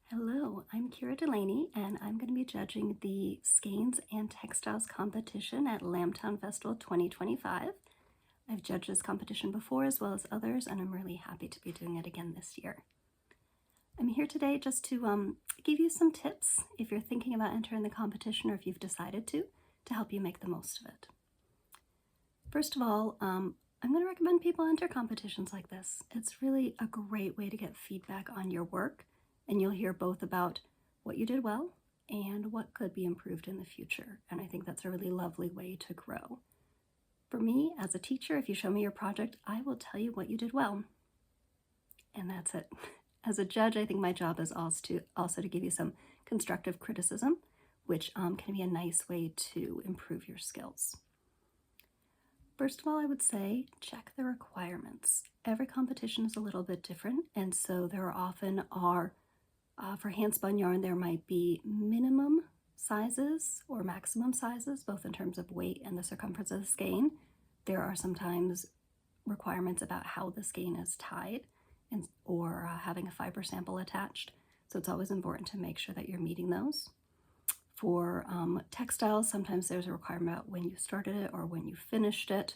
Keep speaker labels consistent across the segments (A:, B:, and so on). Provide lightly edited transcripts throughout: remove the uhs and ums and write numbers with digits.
A: Hello, I'm Dulaney, and I'm going to be judging the Skeins and Textiles Competition at Lambtown Festival 2025. I've judged this competition before as well as others, and I'm really happy to be doing it again this year. I'm here today just to give you some tips if you're thinking about entering the competition or if you've decided to help you make the most of it. First of all, I'm going to recommend people enter competitions like this. It's really a great way to get feedback on your work, and you'll hear both about what you did well and what could be improved in the future. And I think that's a really lovely way to grow. For me, as a teacher, if you show me your project, I will tell you what you did well. And that's it. As a judge, I think my job is also to give you some constructive criticism, which can be a nice way to improve your skills. First of all, I would say check the requirements. Every competition is a little bit different, and so there often are, for handspun yarn, there might be minimum sizes or maximum sizes, both in terms of weight and the circumference of the skein. There are sometimes requirements about how the skein is tied or having a fiber sample attached, so it's always important to make sure that you're meeting those. For textiles, sometimes there's a requirement about when you started it or when you finished it,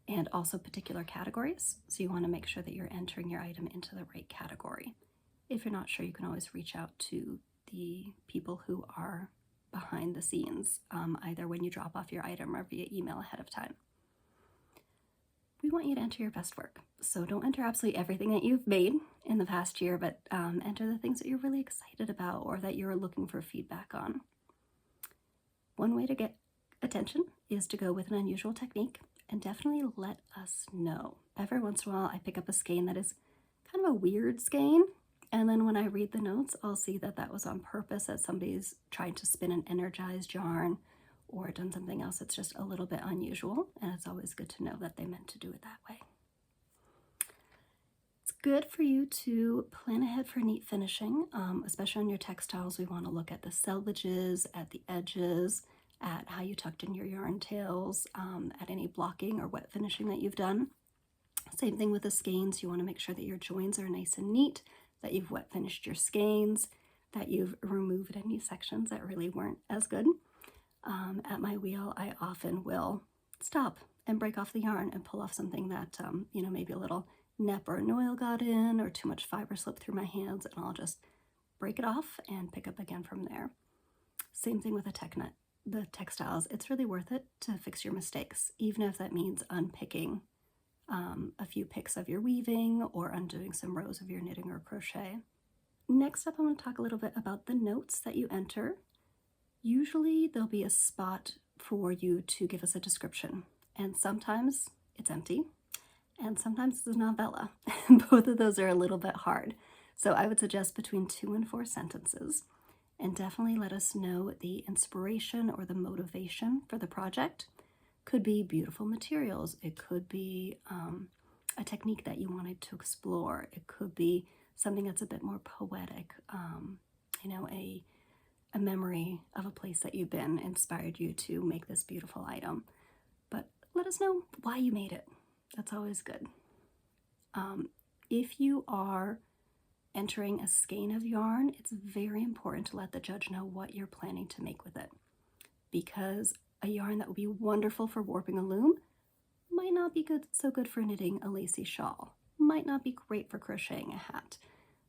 A: and also particular categories. So you want to make sure that you're entering your item into the right category. If you're not sure, you can always reach out to the people who are behind the scenes, either when you drop off your item or via email ahead of time. We want you to enter your best work. So don't enter absolutely everything that you've made in the past year, but enter the things that you're really excited about or that you're looking for feedback on. One way to get attention is to go with an unusual technique, and definitely let us know. Every once in a while I pick up a skein that is kind of a weird skein, and then when I read the notes, I'll see that that was on purpose, that somebody's tried to spin an energized yarn or done something else that's just a little bit unusual, and it's always good to know that they meant to do it that way. It's good for you to plan ahead for neat finishing, especially on your textiles. We want to look at the selvages, at the edges, at how you tucked in your yarn tails, at any blocking or wet finishing that you've done. Same thing with the skeins. You want to make sure that your joins are nice and neat, that you've wet finished your skeins, that you've removed any sections that really weren't as good. At my wheel, I often will stop and break off the yarn and pull off something that, maybe a little nep or noil got in or too much fiber slipped through my hands, and I'll just break it off and pick up again from there. Same thing with the textiles. It's really worth it to fix your mistakes, even if that means unpicking a few picks of your weaving or undoing some rows of your knitting or crochet. Next up, I want to talk a little bit about the notes that you enter. Usually there'll be a spot for you to give us a description, and sometimes it's empty, and sometimes it's a novella. Both of those are a little bit hard. So I would suggest between 2 and 4 sentences, and definitely let us know the inspiration or the motivation for the project. Could be beautiful materials. It could be a technique that you wanted to explore. It could be something that's a bit more poetic, a memory of a place that you've been inspired you to make this beautiful item. But let us know why you made it. That's always good. If you are entering a skein of yarn, it's very important to let the judge know what you're planning to make with it, because a yarn that would be wonderful for warping a loom might not be so good for knitting a lacy shawl, might not be great for crocheting a hat.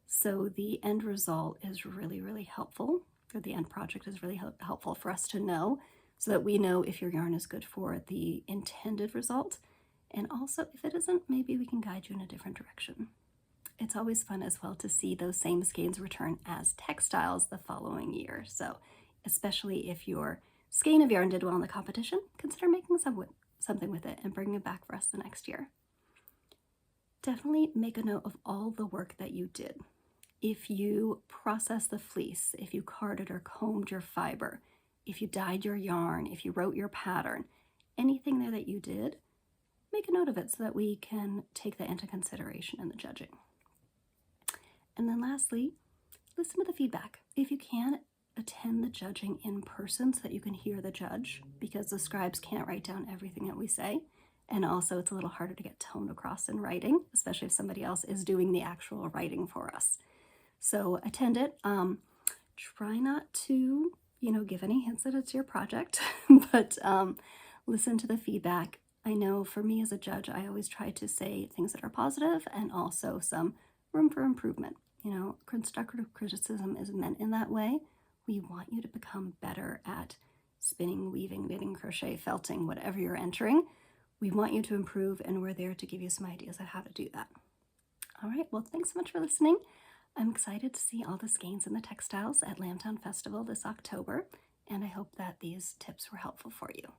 A: So the end result is really, really helpful, or the end project is really helpful for us to know, so that we know if your yarn is good for the intended result, and also if it isn't, maybe we can guide you in a different direction. It's always fun as well to see those same skeins return as textiles the following year. So especially if your skein of yarn did well in the competition, consider making something with it and bringing it back for us the next year. Definitely make a note of all the work that you did. If you processed the fleece, if you carded or combed your fiber, if you dyed your yarn, if you wrote your pattern, anything there that you did, make a note of it so that we can take that into consideration in the judging. And then lastly, listen to the feedback. If you can, attend the judging in person so that you can hear the judge, because the scribes can't write down everything that we say. And also it's a little harder to get tone across in writing, especially if somebody else is doing the actual writing for us. So attend it. Try not to, give any hints that it's your project, but listen to the feedback. I know for me as a judge, I always try to say things that are positive and also some room for improvement. Constructive criticism is meant in that way. We want you to become better at spinning, weaving, knitting, crochet, felting, whatever you're entering. We want you to improve, and we're there to give you some ideas on how to do that. All right, well, thanks so much for listening. I'm excited to see all the skeins and the textiles at Lambtown Festival this October, and I hope that these tips were helpful for you.